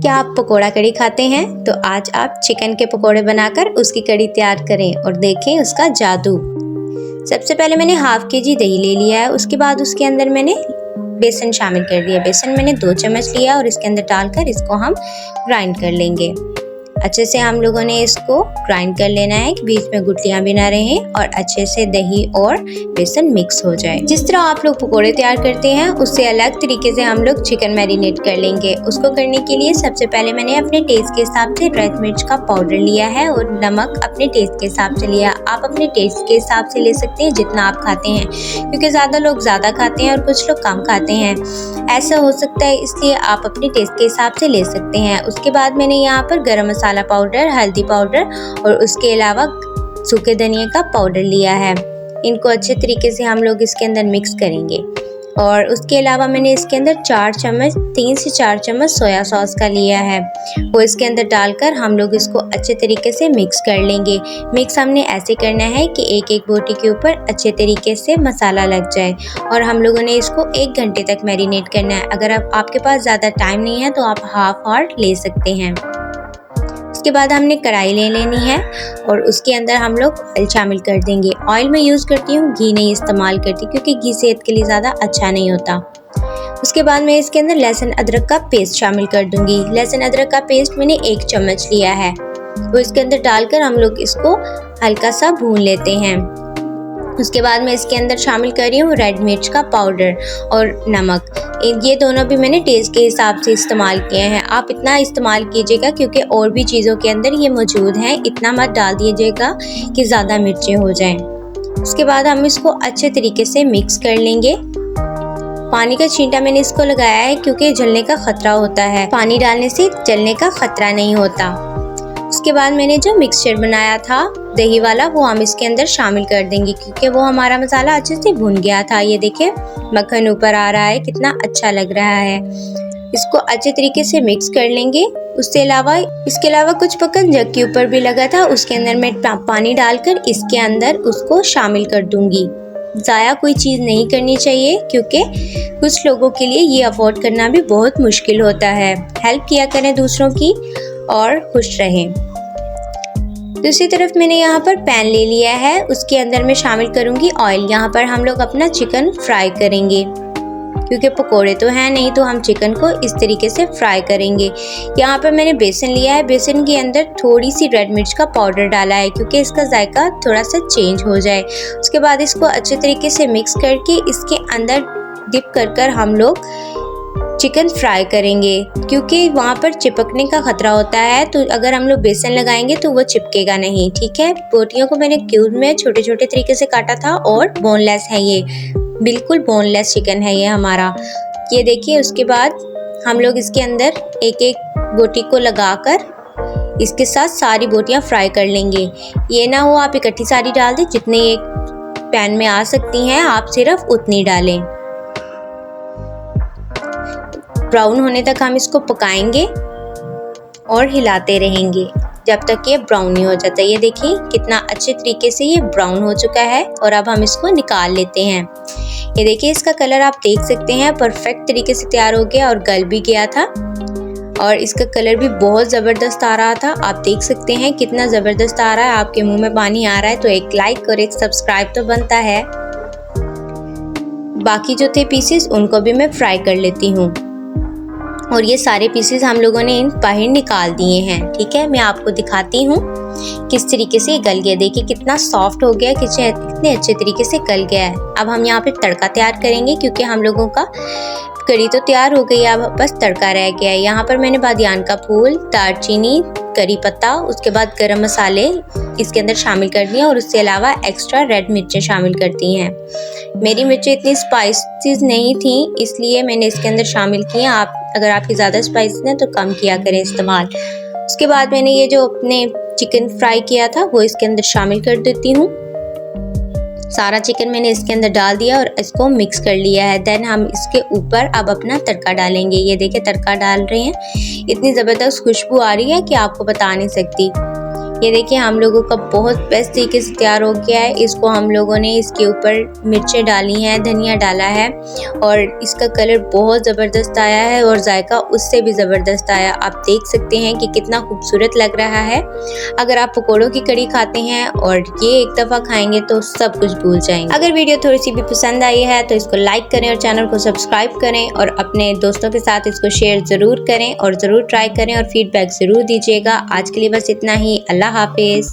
क्या आप पकोड़ा कड़ी खाते हैं? तो आज आप चिकन के पकोड़े बनाकर उसकी कड़ी तैयार करें और देखें उसका जादू। सबसे पहले मैंने हाफ केजी दही ले लिया है। उसके बाद उसके अंदर मैंने बेसन शामिल कर दिया। बेसन मैंने 2 चम्मच लिया और इसके अंदर डालकर इसको हम ग्राइंड कर लेंगे। अच्छे से हम लोगों ने इसको ग्राइंड कर लेना है कि बीच में गुठलियां भी ना रहें और अच्छे से दही और बेसन मिक्स हो जाए। जिस तरह आप लोग पकोड़े तैयार करते हैं उससे अलग तरीके से हम लोग चिकन मैरिनेट कर लेंगे। उसको करने के लिए सबसे पहले मैंने अपने टेस्ट के हिसाब से रेड मिर्च का पाउडर लिया है और नमक अपने टेस्ट के हिसाब से लिया। आप अपने टेस्ट के हिसाब से ले सकते हैं जितना आप खाते हैं, क्योंकि ज़्यादा लोग ज़्यादा खाते हैं और कुछ लोग कम खाते हैं। ऐसा हो सकता है, इसलिए आप अपने टेस्ट के हिसाब से ले सकते हैं। उसके बाद मैंने यहाँ पर गरम मसाला पाउडर, हल्दी पाउडर और उसके अलावा सूखे धनिया का पाउडर लिया है। इनको अच्छे तरीके से हम लोग इसके अंदर मिक्स करेंगे। और उसके अलावा मैंने इसके अंदर 3 से 4 चम्मच सोया सॉस का लिया है। वो इसके अंदर डालकर हम लोग इसको अच्छे तरीके से मिक्स कर लेंगे। मिक्स हमने ऐसे करना है कि एक बोटी के ऊपर अच्छे तरीके से मसाला लग जाए। और हम लोगों ने इसको 1 घंटे तक मैरिनेट करना है। अगर आपके पास ज़्यादा टाइम नहीं है तो आप हाफ आवर ले सकते हैं। उसके बाद हमने कढ़ाई ले लेनी है और उसके अंदर हम लोग ऑयल शामिल कर देंगे। ऑयल मैं यूज़ करती हूँ, घी नहीं इस्तेमाल करती, क्योंकि घी सेहत के लिए ज़्यादा अच्छा नहीं होता। उसके बाद मैं इसके अंदर लहसुन अदरक का पेस्ट शामिल कर दूंगी। लहसुन अदरक का पेस्ट मैंने 1 चम्मच लिया है। वो इसके अंदर डालकर हम लोग इसको हल्का सा भून लेते हैं। उसके बाद मैं इसके अंदर शामिल कर रही हूँ रेड मिर्च का पाउडर और नमक। ये दोनों भी मैंने टेस्ट के हिसाब से इस्तेमाल किए हैं। आप इतना इस्तेमाल कीजिएगा क्योंकि और भी चीज़ों के अंदर ये मौजूद हैं। इतना मत डाल दीजिएगा कि ज़्यादा मिर्चें हो जाएं। उसके बाद हम इसको अच्छे तरीके से मिक्स कर लेंगे। पानी का छींटा मैंने इसको लगाया है क्योंकि जलने का खतरा होता है। पानी डालने से जलने का खतरा नहीं होता। उसके बाद मैंने जो मिक्सचर बनाया था दही वाला, वो हम इसके अंदर शामिल कर देंगे, क्योंकि वो हमारा मसाला अच्छे से भुन गया था। ये देखिए मक्खन ऊपर आ रहा है, कितना अच्छा लग रहा है। इसको अच्छे तरीके से मिक्स कर लेंगे। इसके अलावा कुछ पकन जग के ऊपर भी लगा था, उसके अंदर मैं पानी डालकर इसके अंदर उसको शामिल कर दूंगी। ज़ाया कोई चीज़ नहीं करनी चाहिए, क्योंकि कुछ लोगों के लिए ये अफोर्ड करना भी बहुत मुश्किल होता है। हेल्प किया करें दूसरों की और खुश रहें। दूसरी तरफ मैंने यहाँ पर पैन ले लिया है। उसके अंदर मैं शामिल करूँगी ऑयल। यहाँ पर हम लोग अपना चिकन फ्राई करेंगे, क्योंकि पकोड़े तो हैं नहीं, तो हम चिकन को इस तरीके से फ्राई करेंगे। यहाँ पर मैंने बेसन लिया है। बेसन के अंदर थोड़ी सी रेड मिर्च का पाउडर डाला है, क्योंकि इसका जायका थोड़ा सा चेंज हो जाए। उसके बाद इसको अच्छे तरीके से मिक्स करके इसके अंदर डिप कर हम लोग चिकन फ्राई करेंगे, क्योंकि वहाँ पर चिपकने का खतरा होता है। तो अगर हम लोग बेसन लगाएंगे तो वो चिपकेगा नहीं, ठीक है। बोटियों को मैंने क्यूब में छोटे छोटे तरीके से काटा था और बोनलेस है, ये बिल्कुल बोनलेस चिकन है ये हमारा। ये देखिए, उसके बाद हम लोग इसके अंदर एक बोटी को लगाकर इसके साथ सारी बोटियाँ फ्राई कर लेंगे। ये ना हो आप इकट्ठी सारी डाल दें, जितने एक पैन में आ सकती हैं आप सिर्फ उतनी डालें। ब्राउन होने तक हम इसको पकाएंगे और हिलाते रहेंगे जब तक ये ब्राउन नहीं हो जाता। ये देखिए कितना अच्छे तरीके से ये ब्राउन हो चुका है और अब हम इसको निकाल लेते हैं। ये देखिए इसका कलर आप देख सकते हैं, परफेक्ट तरीके से तैयार हो गया और गल भी गया था और इसका कलर भी बहुत ज़बरदस्त आ रहा था। आप देख सकते हैं कितना ज़बरदस्त आ रहा है, आपके मुंह में पानी आ रहा है। तो एक लाइक और एक सब्सक्राइब तो बनता है। बाकी जो थे पीसेस उनको भी मैं फ्राई कर लेती हूँ और ये सारे पीसेस हम लोगों ने बाहर निकाल दिए हैं, ठीक है। मैं आपको दिखाती हूँ किस तरीके से गल गया। देखिए कितना सॉफ्ट हो गया, कितने अच्छे तरीके से गल गया है। अब हम यहाँ पे तड़का तैयार करेंगे, क्योंकि हम लोगों का कड़ी तो तैयार हो गई है, अब बस तड़का रह गया है। यहाँ पर मैंने बादियान का फूल, दालचीनी, करी पत्ता, उसके बाद गरम मसाले इसके अंदर शामिल कर दिए और उसके अलावा एक्स्ट्रा रेड मिर्चें शामिल कर दी हैं। मेरी मिर्चें इतनी स्पाइसीज नहीं थी, इसलिए मैंने इसके अंदर शामिल की हैं। अगर आपकी ज़्यादा स्पाइसी है तो कम किया करें इस्तेमाल। उसके बाद मैंने ये जो अपने चिकन फ्राई किया था वो इसके अंदर शामिल कर देती हूँ। सारा चिकन मैंने इसके अंदर डाल दिया और इसको मिक्स कर लिया है। देन हम इसके ऊपर अब अपना तड़का डालेंगे। ये देखिए तड़का डाल रहे हैं, इतनी ज़बरदस्त खुशबू आ रही है कि आपको बता नहीं सकती। ये देखिए हम लोगों का बहुत बेस्ट तरीके से तैयार हो गया है। इसको हम लोगों ने इसके ऊपर मिर्चें डाली हैं, धनिया डाला है और इसका कलर बहुत ज़बरदस्त आया है और जायका उससे भी ज़बरदस्त आया। आप देख सकते हैं कि कितना खूबसूरत लग रहा है। अगर आप पकौड़ों की कड़ी खाते हैं और ये एक दफ़ा खाएंगे तो सब कुछ भूल जाएंगे। अगर वीडियो थोड़ी सी भी पसंद आई है तो इसको लाइक करें और चैनल को सब्सक्राइब करें और अपने दोस्तों के साथ इसको शेयर ज़रूर करें और ज़रूर ट्राई करें और फीडबैक ज़रूर दीजिएगा। आज के लिए बस इतना ही। अल्लाह हाफिज़।